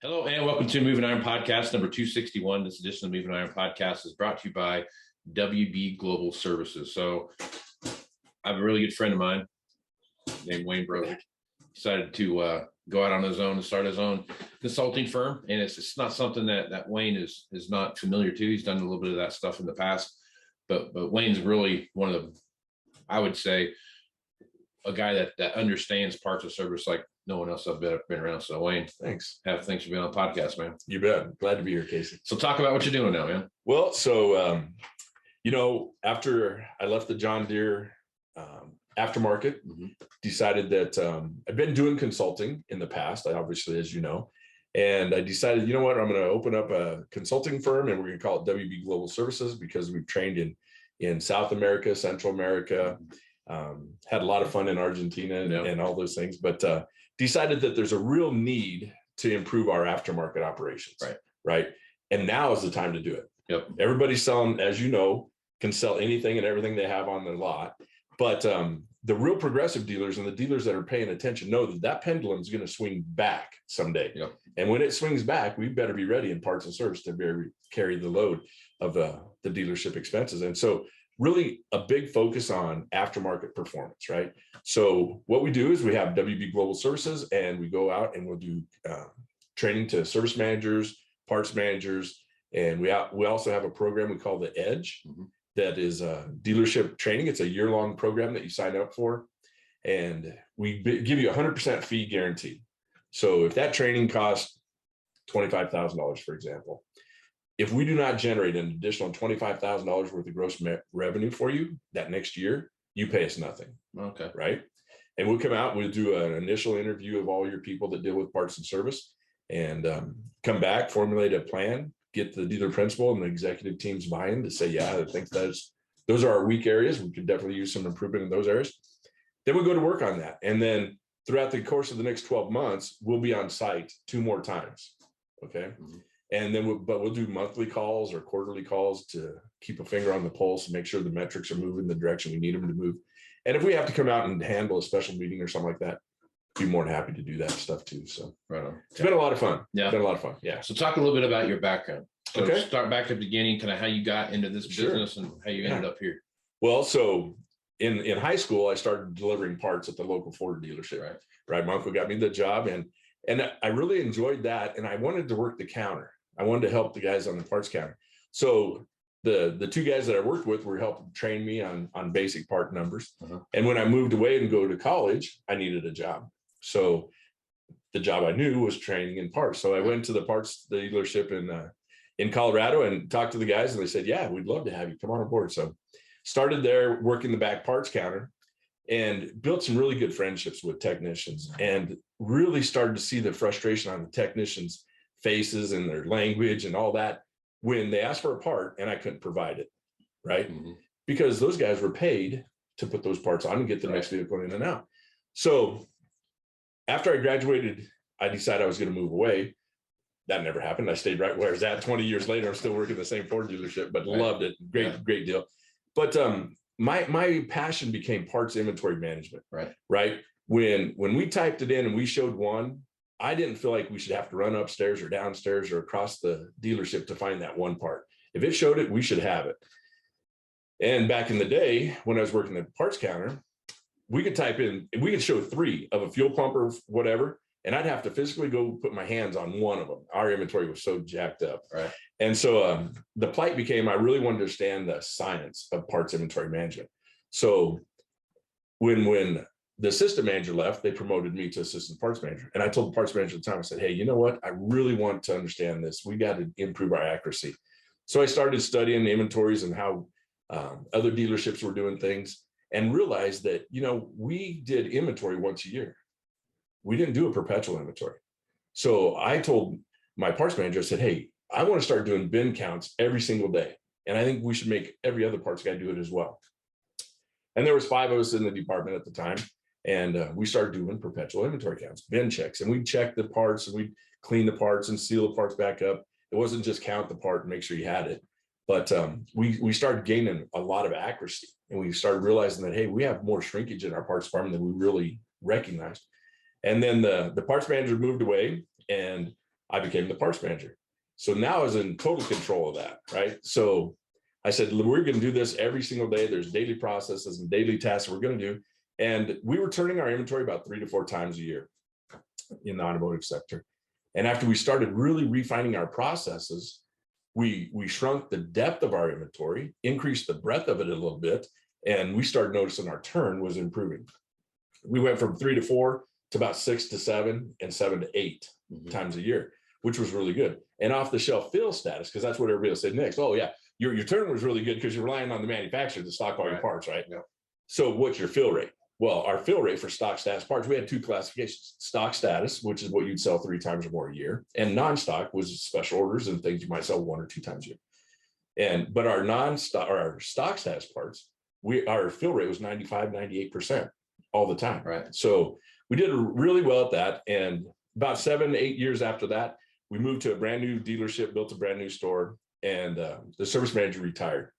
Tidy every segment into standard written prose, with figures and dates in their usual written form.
Hello and welcome to Moving Iron Podcast number 261. This edition of Moving Iron Podcast is brought to you by WB Global Services. So I have a really good friend of mine named Wayne Brozek. Decided to go out on his own and start his own consulting firm. And it's not something that Wayne is not familiar to. He's done a little bit of that stuff in the past. But Wayne's really one of the, I would say, a guy that understands parts of service like no one else I've been around. So Wayne, thanks for being on the podcast, man. You bet. Glad to be here, Casey. So talk about what you're doing now, man. Well, so, after I left the John Deere aftermarket, decided that I've been doing consulting in the past, obviously, as you know, and I decided, you know what, I'm going to open up a consulting firm and we're going to call it WB Global Services because we've trained in South America, Central America, had a lot of fun in Argentina and all those things, but decided that there's a real need to improve our aftermarket operations. Right. And now is the time to do it. Yep. Everybody's selling, as you know, can sell anything and everything they have on the lot. But the real progressive dealers and the dealers that are paying attention know that pendulum is going to swing back someday. Yep. And when it swings back, we better be ready in parts and service to carry the load of the dealership expenses. And so really a big focus on aftermarket performance, right? So what we do is we have WB Global Services and we go out and we'll do training to service managers, parts managers, and we also have a program we call the Edge that is dealership training. It's a year-long program that you sign up for, and we give you 100% fee guarantee. So if that training costs $25,000, for example, if we do not generate an additional $25,000 worth of gross revenue for you that next year, you pay us nothing. Okay. Right. And we'll come out, we'll do an initial interview of all your people that deal with parts and service and come back, formulate a plan, get the dealer principal and the executive team's buy-in to say, yeah, I think those are our weak areas. We could definitely use some improvement in those areas. Then we'll go to work on that. And then throughout the course of the next 12 months, we'll be on site 2 more times. Okay. And then we'll do monthly calls or quarterly calls to keep a finger on the pulse and make sure the metrics are moving the direction we need them to move. And if we have to come out and handle a special meeting or something like that, be more than happy to do that stuff too. So right on. It's been a lot of fun. Yeah. It's been a lot of fun. Yeah. So talk a little bit about your background. So okay. Start back at the beginning, kind of how you got into this business and how you ended up here. Well, so in high school, I started delivering parts at the local Ford dealership. Right. My uncle got me the job and I really enjoyed that. And I wanted to work the counter. I wanted to help the guys on the parts counter. So the 2 guys that I worked with were helping train me on basic part numbers. And when I moved away and go to college, I needed a job. So the job I knew was training in parts. So I went to the parts dealership in Colorado and talked to the guys and they said, yeah, we'd love to have you come on board. So started there working the back parts counter and built some really good friendships with technicians and really started to see the frustration on the technicians' faces and their language and all that when they asked for a part and I couldn't provide it, right? Because those guys were paid to put those parts on and get the next vehicle in and out. So after I graduated, I decided I was going to move away. That never happened. I stayed right where I was at. 20 years later, I'm still working the same Ford dealership, but loved it. Great deal. But my passion became parts inventory management. Right. When we typed it in and we showed one, I didn't feel like we should have to run upstairs or downstairs or across the dealership to find that one part. If it showed it, we should have it. And back in the day, when I was working the parts counter, we could type in, we could show 3 of a fuel pump or whatever, and I'd have to physically go put my hands on one of them. Our inventory was so jacked up. And so the plight became, I really wanted to understand the science of parts inventory management. So when the assistant manager left, they promoted me to assistant parts manager. And I told the parts manager at the time, I said, hey, you know what? I really want to understand this. We got to improve our accuracy. So I started studying the inventories and how other dealerships were doing things and realized that, we did inventory once a year. We didn't do a perpetual inventory. So I told my parts manager, I said, hey, I want to start doing bin counts every single day. And I think we should make every other parts guy do it as well. And there was 5 of us in the department at the time. And we started doing perpetual inventory counts, bin checks, and we'd check the parts and we'd clean the parts and seal the parts back up. It wasn't just count the part and make sure you had it, but we started gaining a lot of accuracy and we started realizing that, hey, we have more shrinkage in our parts department than we really recognized. And then the parts manager moved away and I became the parts manager. So now I was in total control of that, right? So I said, we're going to do this every single day. There's daily processes and daily tasks we're going to do. And we were turning our inventory about 3 to 4 times a year in the automotive sector. And after we started really refining our processes, we shrunk the depth of our inventory, increased the breadth of it a little bit, and we started noticing our turn was improving. We went from 3 to 4 to about 6 to 7 and 7 to 8 times a year, which was really good. And off the shelf fill status, because that's what everybody will say next. Oh yeah, your turn was really good because you're relying on the manufacturer to stock all your parts, right? Yeah. So what's your fill rate? Well, our fill rate for stock status parts, we had 2 classifications: stock status, which is what you'd sell 3 times or more a year, and non-stock was special orders and things you might sell 1 or 2 times a year. But our non-stock or our stock status parts, our fill rate was 95, 98% all the time. Right. So we did really well at that. And about 7, 8 years after that, we moved to a brand new dealership, built a brand new store, and the service manager retired.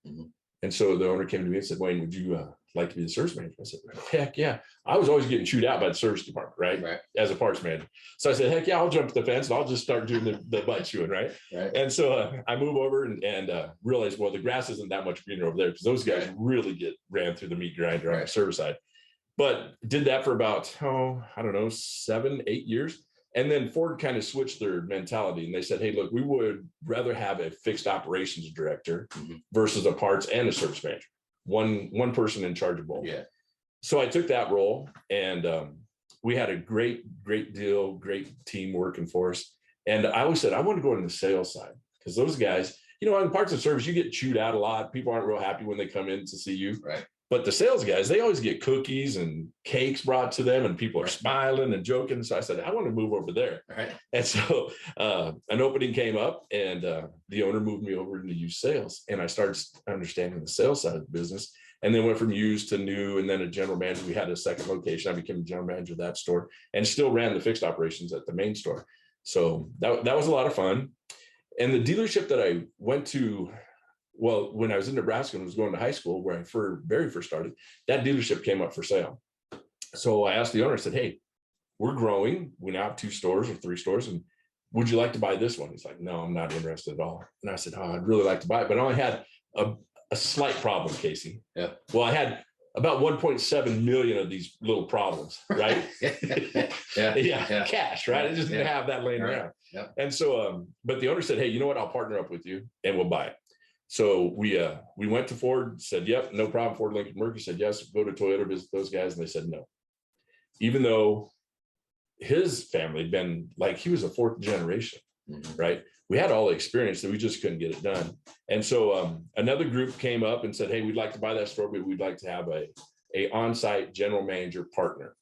And so the owner came to me and said, Wayne, would you like to be the service manager? I said, heck yeah. I was always getting chewed out by the service department, right? As a parts manager. So I said, heck yeah, I'll jump the fence and I'll just start doing the butt chewing, right? And so I move over and realized, well, the grass isn't that much greener over there because those guys really ran through the meat grinder on the service side. But did that for about, I don't know, 7, 8 years. And then Ford kind of switched their mentality and they said, hey, look, we would rather have a fixed operations director versus a parts and a service manager. One person in charge of both. Yeah. So I took that role and we had a great deal, great team working for us. And I always said, I want to go on the sales side because those guys, in parts and service, you get chewed out a lot. People aren't real happy when they come in to see you. Right. But the sales guys, they always get cookies and cakes brought to them and people are smiling and joking. So I said, I want to move over there. Right. And so an opening came up and the owner moved me over into used sales. And I started understanding the sales side of the business and then went from used to new and then a general manager. We had a second location. I became a general manager of that store and still ran the fixed operations at the main store. So that was a lot of fun. And the dealership that I went to, well, when I was in Nebraska and was going to high school, where I very first started, that dealership came up for sale. So I asked the owner, I said, hey, we're growing. We now have 2 stores or 3 stores. And would you like to buy this one? He's like, no, I'm not interested at all. And I said, oh, I'd really like to buy it. But I only had a slight problem, Casey. Yeah. Well, I had about 1.7 million of these little problems, right? yeah, cash, right? I just didn't have that laying around. Yeah. And so, but the owner said, hey, you know what? I'll partner up with you and we'll buy it. So we went to Ford, said, yep, no problem. Ford, Lincoln, Mercury said, yes, go to Toyota, visit those guys. And they said, no, even though his family had been like, he was a 4th generation, right? We had all the experience that we just couldn't get it done. And so another group came up and said, hey, we'd like to buy that store, but we'd like to have a on-site general manager partner.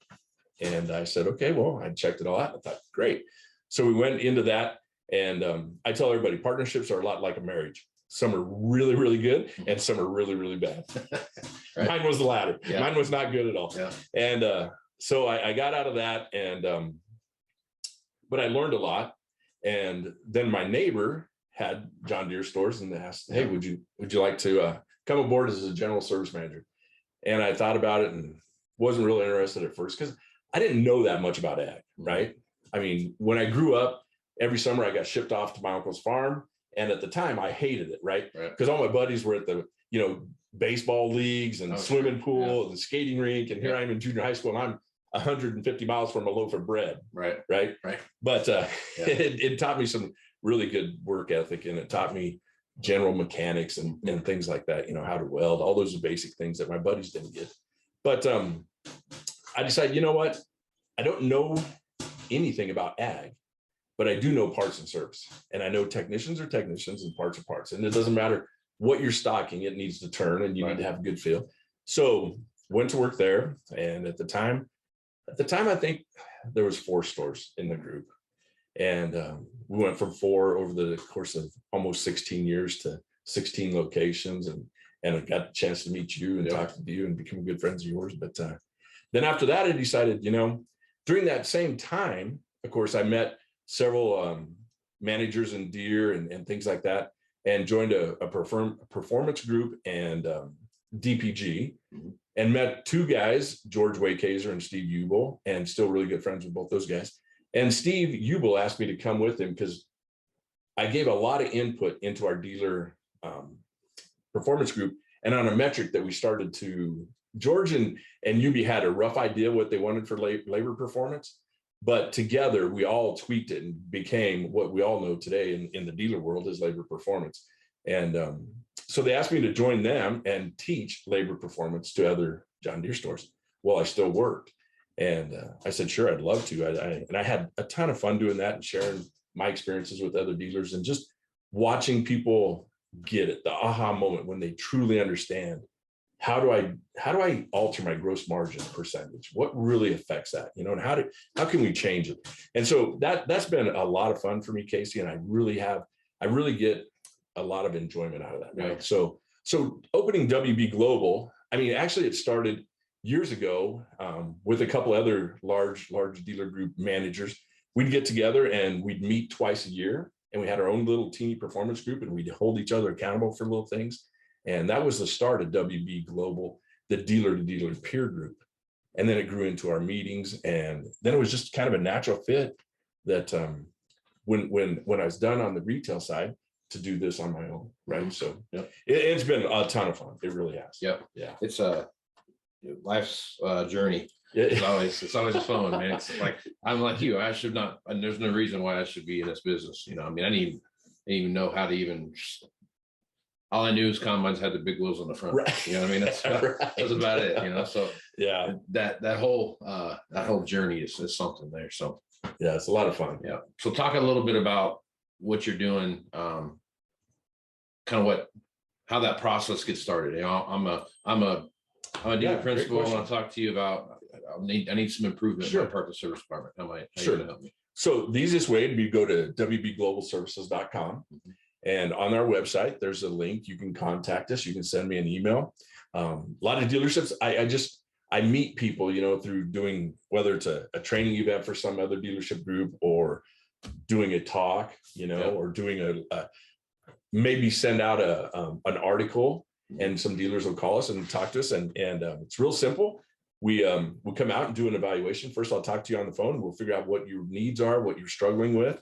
And I said, okay, well, I checked it all out. I thought, great. So we went into that. And I tell everybody, partnerships are a lot like a marriage. Some are really, really good and some are really, really bad. Right. Mine was the latter. Yeah. Mine was not good at all. Yeah. And so I got out of that and, but I learned a lot. And then my neighbor had John Deere stores and they asked, hey, would you like to come aboard as a general service manager? And I thought about it and wasn't really interested at first because I didn't know that much about ag, right? I mean, when I grew up, every summer I got shipped off to my uncle's farm. And at the time I hated it, right? Because all my buddies were at the, baseball leagues and swimming pool and skating rink. And here I am in junior high school and I'm 150 miles from a loaf of bread. Right. But it taught me some really good work ethic and it taught me general mechanics and things like that, how to weld, all those basic things that my buddies didn't get. But I decided, you know what? I don't know anything about ag, but I do know parts and service. And I know technicians are technicians and parts are parts. And it doesn't matter what you're stocking, it needs to turn and you need to have a good feel. So went to work there. And at the time, I think there was 4 stores in the group. And we went from 4 over the course of almost 16 years to 16 locations. And I got the chance to meet you and talk to you and become good friends of yours. But then after that, I decided, during that same time, of course, I met several managers in Deere and things like that, and joined a performance group and DPG, and met 2 guys, George Waykazer and Steve Ubel, and still really good friends with both those guys. And Steve Ubel asked me to come with him because I gave a lot of input into our dealer performance group, and on a metric that we started to, George and Yubi had a rough idea what they wanted for labor performance, but together we all tweaked it and became what we all know today in the dealer world is labor performance. And so they asked me to join them and teach labor performance to other John Deere stores while I still worked. And I said, sure, I'd love to. And I had a ton of fun doing that and sharing my experiences with other dealers and just watching people get it, the aha moment when they truly understand how do I alter my gross margin percentage? What really affects that? You know, and how can we change it? And so that's been a lot of fun for me, Casey. And I really get a lot of enjoyment out of that. Right. So opening WB Global, I mean, actually it started years ago with a couple other large dealer group managers. We'd get together and we'd meet twice a year, and we had our own little teeny performance group, and we'd hold each other accountable for little things. And that was the start of WB Global, the dealer to dealer peer group. And then it grew into our meetings, and then it was just kind of a natural fit that when I was done on the retail side to do this on my own, right? So it's been a ton of fun. It really has. Yep. Yeah. It's a life's journey. It's always fun, man. It's like, I'm like you, I should not, and there's no reason why I should be in this business. You know, I mean, I didn't even know how to even, all I knew is combines had the big wheels on the front. Right. You know what I mean? That's about it, you know? So yeah, that whole journey is something there. So yeah, it's a lot of fun. Yeah. So talk a little bit about what you're doing, kind of how that process gets started. You know, I'm a dealer principal. I want to talk to you about, I need some improvement in my purchase service department. How are you going to help me? So the easiest way would be go to wbglobalservices.com. And on our website, there's a link. You can contact us. You can send me an email. A lot of dealerships, I meet people, you know, through doing, whether it's a training event for some other dealership group or doing a talk, you know, or doing maybe send out an article, and some dealers will call us and talk to us. And it's real simple. We'll come out and do an evaluation. First, I'll talk to you on the phone. We'll figure out what your needs are, what you're struggling with.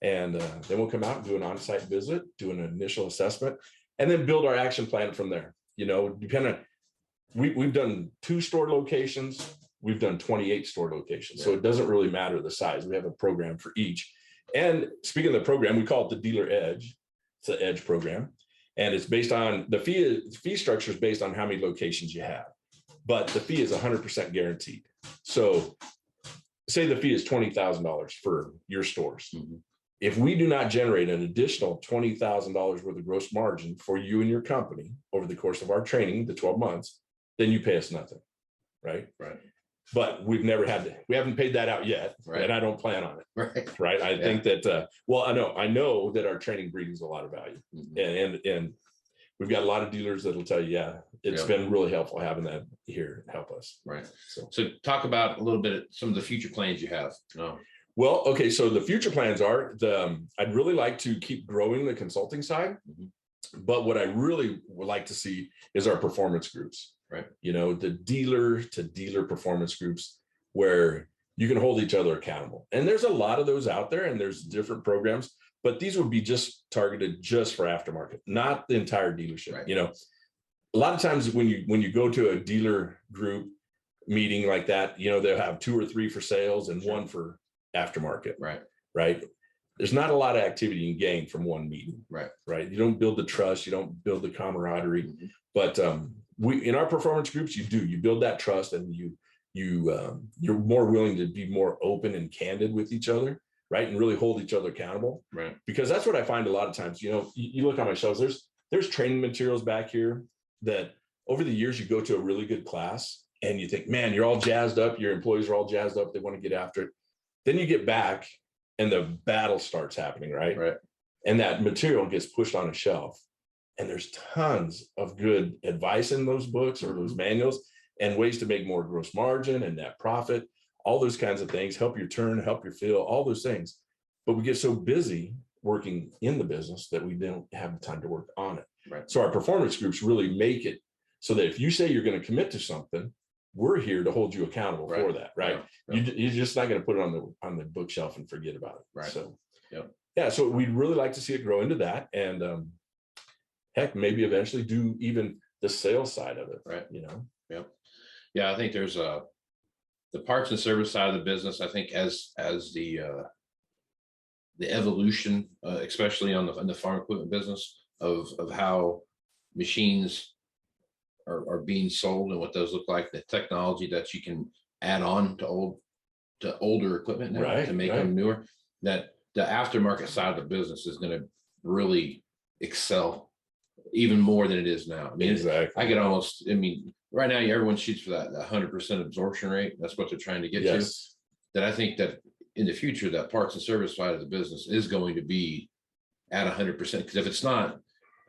And then we'll come out and do an on-site visit, do an initial assessment, and then build our action plan from there. You know, we've done 2 store locations. We've done 28 store locations. So it doesn't really matter the size. We have a program for each. And speaking of the program, we call it the Dealer Edge. It's an Edge program. And it's based on the fee structure is based on how many locations you have, but the fee is 100% guaranteed. So say the fee is $20,000 for your stores. Mm-hmm. If we do not generate an additional $20,000 worth of gross margin for you and your company over the course of our training, the 12 months, then you pay us nothing. Right. But we haven't paid that out yet, and I don't plan on it. Right. I think that, I know that our training brings a lot of value, and we've got a lot of dealers that'll tell you, it's been really helpful having that here and help us. Right. So talk about a little bit of some of the future plans you have. Well, okay. So the future plans are I'd really like to keep growing the consulting side, but what I really would like to see is our performance groups. Right. You know, the dealer to dealer performance groups where you can hold each other accountable. And there's a lot of those out there, and there's different programs, but these would be just targeted just for aftermarket, not the entire dealership. Right. You know, a lot of times when you go to a dealer group meeting like that, you know, they'll have 2 or 3 for sales and 1 for aftermarket. Right. There's not a lot of activity and gain from one meeting. Right. You don't build the trust, you don't build the camaraderie, but in our performance groups, you build that trust, and you're more willing to be more open and candid with each other, right? And really hold each other accountable. Right. Because that's what I find a lot of times, you know, you look on my shelves, there's training materials back here that over the years you go to a really good class and you think, man, you're all jazzed up, your employees are all jazzed up, they want to get after it. Then you get back and the battle starts happening, right? And that material gets pushed on a shelf. And there's tons of good advice in those books or those manuals, and ways to make more gross margin and net profit, all those kinds of things, help your turn, help your fill, all those things. But we get so busy working in the business that we don't have the time to work on it. So our performance groups really make it so that if you say you're going to commit to something, we're here to hold you accountable Right. for that, right? Yeah. You're just not going to put it on the bookshelf and forget about it. Right. So, Yep. yeah. So we'd really like to see it grow into that, and heck, maybe eventually do even the sales side of it. Right. You know. Yep. Yeah, I think there's the parts and service side of the business. I think as the evolution, especially on the farm equipment business, of how machines are being sold and what those look like, the technology that you can add on to older equipment now, Right, to make them newer, that the aftermarket side of the business is going to really excel even more than it is now. I mean, Exactly. I could almost, I mean, right now everyone shoots for that 100% absorption rate. That's what they're trying to get to. That I think that in the future, that parts and service side of the business is going to be at 100%. Because if it's not,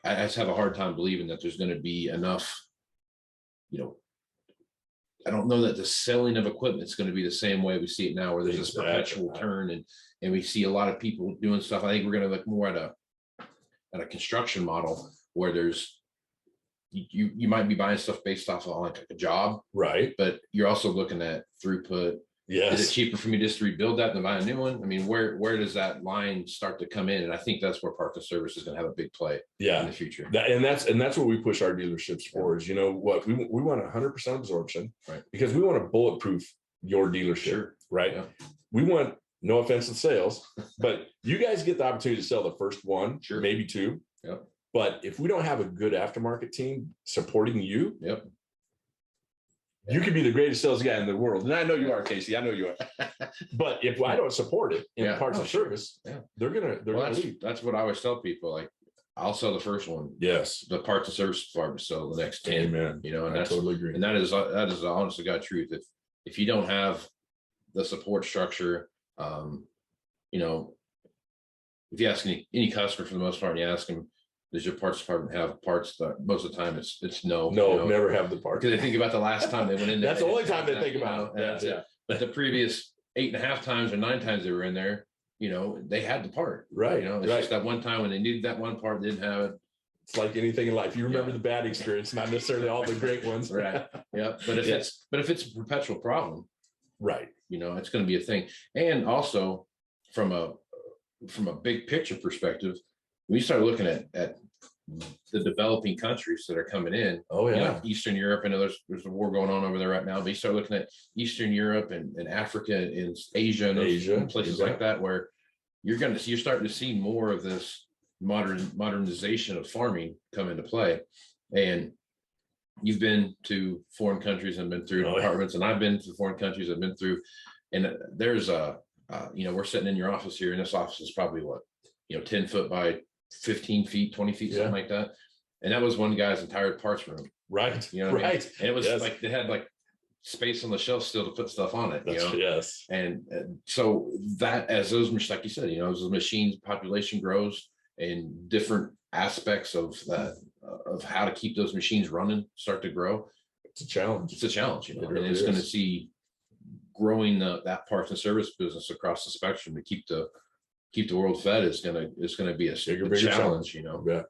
I just have a hard time believing that there's going to be enough. You know, I don't know that the selling of equipment is going to be the same way we see it now, where there's this perpetual turn, and we see a lot of people doing stuff. I think we're going to look more at a construction model where there's you might be buying stuff based off of like a job, right? But you're also looking at throughput. Yes. Is it cheaper for me just to rebuild that than buy a new one? I mean, where does that line start to come in? And I think that's where parts and service is going to have a big play in the future. And that's what we push our dealerships for, is, you know what, we want 100% absorption, right? Because we want to bulletproof your dealership, right? Yeah. We want, no offense to sales, but you guys get the opportunity to sell the first one, maybe two. Yep. But if we don't have a good aftermarket team supporting you, you could be the greatest sales guy in the world. And I know you are, Casey. I know you are. But if I don't support it in parts and service, they're gonna leave. That's what I always tell people. Like, I'll sell the first one. Yes. The parts and service department sell the next 10. Amen. You know, and I totally agree. And that is the honest to God truth. If you don't have the support structure, you know, if you ask any customer, for the most part, and you ask them, does your parts department have parts? That most of the time it's no. Never have the parts. Because they think about the last time they went in there. That's the only time they think about it. Yeah. But the previous 8.5 times or 9 times they were in there, you know, they had the part. Right. You know, it's just that one time when they needed that one part, didn't have it. It's like anything in life. You remember the bad experience, not necessarily all the great ones. Right. Yeah. But if it's a perpetual problem, right, you know, it's going to be a thing. And also from a big picture perspective, when you start looking at the developing countries that are coming in, you know, Eastern Europe, I know there's a war going on over there right now, but you start looking at Eastern Europe and Africa and Asia and places like that, where you're starting to see more of this modernization of farming come into play. And you've been to foreign countries and been through departments, and I've been to foreign countries, I've been through, and there's you know, we're sitting in your office here, and this office is probably 10 foot by 15 feet, 20 feet, something like that. And that was one guy's entire parts room. Right. You know what I mean? And it was like they had like space on the shelf still to put stuff on it. Yes. And so that, as those, like you said, you know, as the machines population grows and different aspects of that, of how to keep those machines running start to grow. It's a challenge. It's a challenge, you know, really and it's going to see growing that parts and service business across the spectrum to keep the world fed is going to be a bigger challenge, you know. Yeah.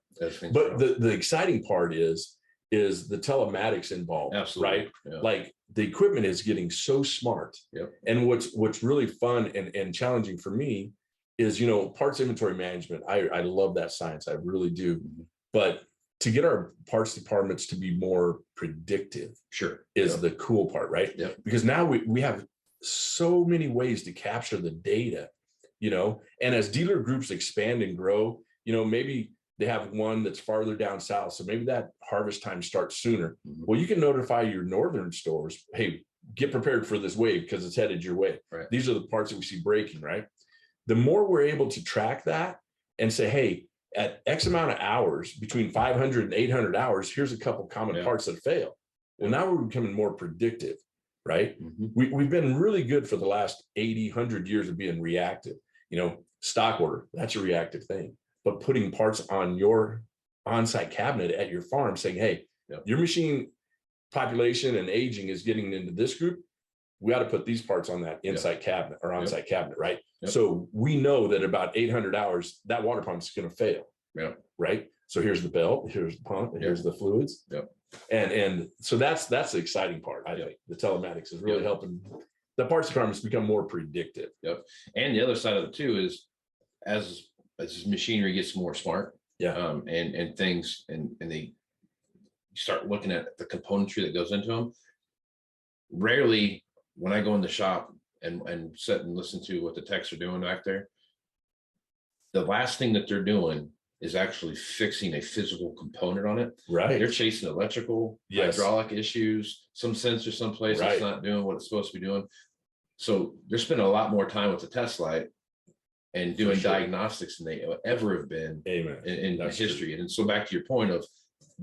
But the exciting part is the telematics involved. Absolutely. Right? Yeah. Like the equipment is getting so smart. Yep. And what's really fun and challenging for me is, you know, parts inventory management. I love that science. I really do. Mm-hmm. But to get our parts departments to be more predictive is the cool part, right? Yep. Because now we have so many ways to capture the data, you know, and as dealer groups expand and grow, you know, maybe they have one that's farther down south, so maybe that harvest time starts sooner. Mm-hmm. Well, you can notify your northern stores, hey, get prepared for this wave because it's headed your way. Right. These are the parts that we see breaking, right? The more we're able to track that and say, hey, at X amount of hours, between 500 and 800 hours, here's a couple common parts that fail. Well, now we're becoming more predictive, right? Mm-hmm. We've been really good for the last 80, 100 years of being reactive. You know, stock order, that's a reactive thing. But putting parts on your on-site cabinet at your farm saying, hey, your machine population and aging is getting into this group. We got to put these parts on that inside cabinet or on-site cabinet, right? Yep. So we know that about 800 hours, that water pump is going to fail, right? So here's the belt, here's the pump, here's the fluids. Yep. And so that's the exciting part. I think the telematics is really helping the parts departments become more predictive. Yep. And the other side of it too is as this machinery gets more smart, and things and they start looking at the componentry that goes into them. Rarely when I go in the shop and sit and listen to what the techs are doing back there, the last thing that they're doing is actually fixing a physical component on it. Right. They're chasing electrical, hydraulic issues, some sensor someplace that's not doing what it's supposed to be doing. So they're spending a lot more time with the test light and doing diagnostics than they ever have been in history. And so back to your point of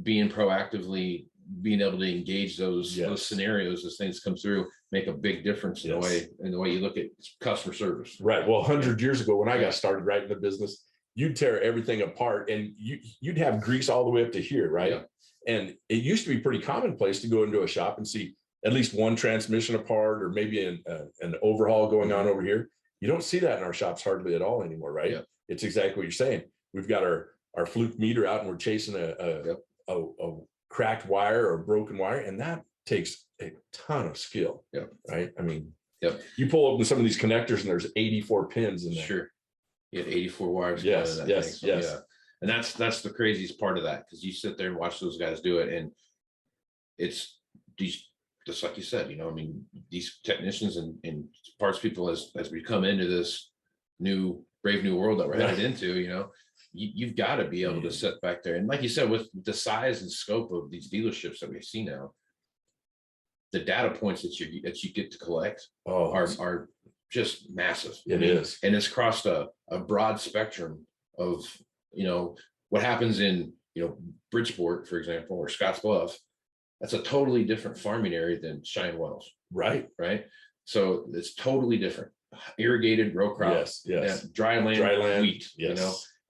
being proactively being able to engage those scenarios as things come through, make a big difference in the way you look at customer service. Right. Well, 100 years ago when I got started right in the business, you'd tear everything apart and you'd have grease all the way up to here, right? Yeah. And it used to be pretty commonplace to go into a shop and see at least one transmission apart or maybe an overhaul going on over here. You don't see that in our shops hardly at all anymore, right? Yeah. It's exactly what you're saying. We've got our fluke meter out and we're chasing a cracked wire or broken wire, and that takes a ton of skill. Yeah. Right. I mean, you pull open some of these connectors and there's 84 pins in there. Sure. You had 84 wires. Yes. Yes. Thing, so, yeah. And that's the craziest part of that, because you sit there and watch those guys do it, and it's these, just like you said, I mean, these technicians and parts people as we come into this brave new world that we're headed into, you've got to be able to sit back there. And like you said, with the size and scope of these dealerships that we see now, the data points that you get to collect are just massive. It is. And it's crossed a broad spectrum of, what happens in, Bridgeport, for example, or Scotts Bluff. That's a totally different farming area than Cheyenne Wells. Right. Right. So it's totally different. Irrigated row crop, dry land, wheat,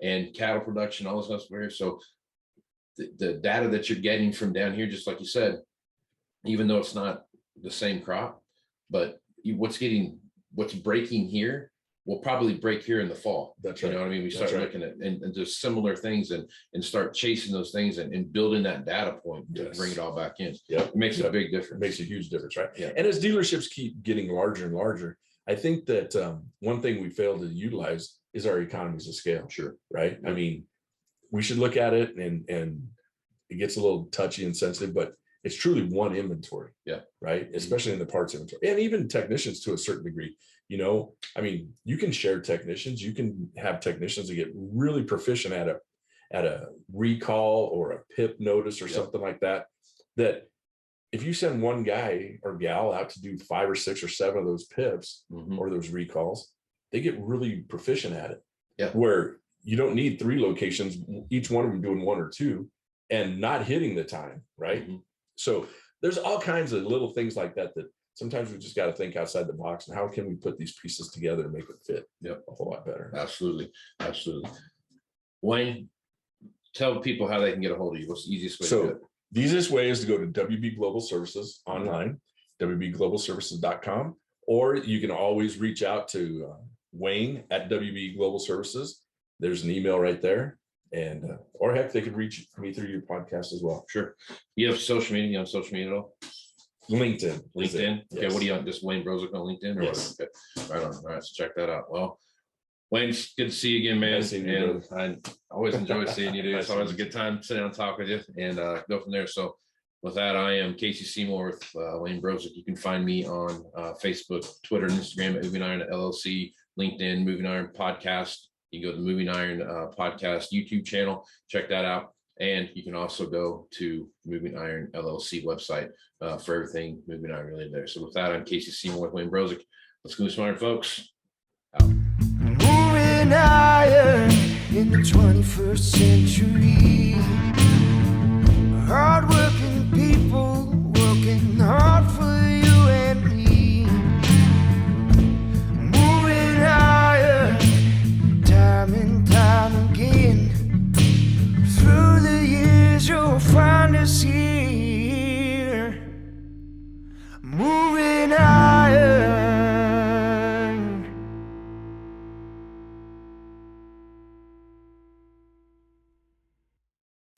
and cattle production, all this stuff. So the data that you're getting from down here, just like you said, even though it's not the same crop, but what's breaking here will probably break here in the fall. That's right. You know what I mean? We start looking at and just similar things and start chasing those things and building that data point to bring it all back in. Yeah. It makes a big difference. It makes a huge difference, right? Yeah. And as dealerships keep getting larger and larger, I think that one thing we fail to utilize is our economies of scale. Sure. Right. I mean, we should look at it and it gets a little touchy and sensitive, but it's truly one inventory. Yeah. Right. Especially in the parts inventory and even technicians to a certain degree. I mean, you can share technicians. You can have technicians that get really proficient at a recall or a PIP notice or something like that. That if you send one guy or gal out to do 5 or 6 or 7 of those PIPs or those recalls, they get really proficient at it. Yeah. Where you don't need 3 locations, each one of them doing 1 or 2 and not hitting the time. Right. So there's all kinds of little things like that sometimes we just got to think outside the box and how can we put these pieces together and make it fit a whole lot better. Absolutely. Wayne, tell people how they can get a hold of you. What's the easiest way to do it? The easiest way is to go to WB Global Services online, wbglobalservices.com, or you can always reach out to Wayne at WB Global Services. There's an email right there. And or heck, they could reach me through your podcast as well. Sure. You have social media? You on social media at all? LinkedIn. Okay. Yes. What do you on? Just Wayne Brozek on LinkedIn? Or yes. Okay. Right on. All right. So check that out. Well, Wayne, it's good to see you again, man. Nice seeing you, and I always enjoy seeing you, dude. It's always a good time to sit down and talk with you and go from there. So with that, I am Casey Seymour with Wayne Brozek. You can find me on Facebook, Twitter, and Instagram at Moving Iron LLC, LinkedIn, Moving Iron Podcast. You can go to the Moving Iron Podcast YouTube channel, check that out. And you can also go to Moving Iron LLC website for everything Moving Iron related there. So with that, I'm Casey Seymour with Wayne Brozek. Let's go smart, folks. Out. Moving iron in the 21st century. Hard work.